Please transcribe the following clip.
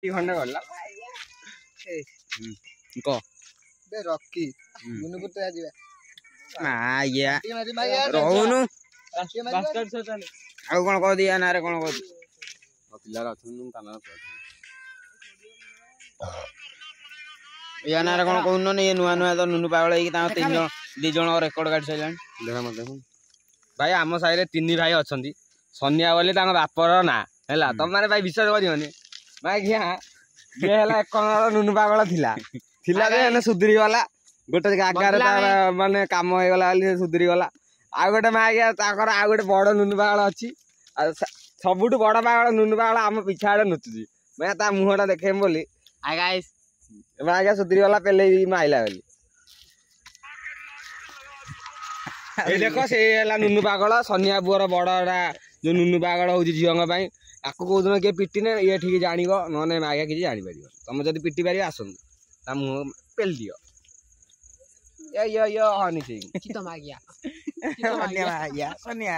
खंडे गला को बे रॉकी गुनुपुर तो आजिबा ना या रोहुनु बास्केट से चले आ कोन को दिया ना रे कोन को पिलार अथुनु ताना या ना रे कोन कोन ने नुआ नुआ तो नुनु पागल है कि ता तीन जन दी जन रेकॉर्ड काट सैलान देखा मत देखो भाई आम साइड रे तीन भाई अछंती सोनिया बोले तांग बापर ना हैला तम माने भाई विश्वास करियोनी भाई घिया ये हैला एक कोन नुनु पागल थिला थिला जे ने सुधरी वाला गोटे आगार माने काम हो गला सुधरी गला आ गोटे मा गया ताकर आ गोटे बड़ नुनु पागल अछि सबुठु बड़ पागल नुनु पागल आम पिछाड़े नुचुजी मैं ता मुहटा देखेम बोली आ गाइस एबा आगे सुधरी वाला पहले माइला बोली ए देखो से हैला नुनु पागल सोनिया बुअर बड़रा जो नुनु पागल होजी जियोंग पई आको को दिन के पिटी ने ये ठीक जानिबो नने मागे किछि जानि परिबो तुम जदी पिटी पारि आसन ता मुह पेल दियो यो हनी सिंह चितो मागिया सोनिया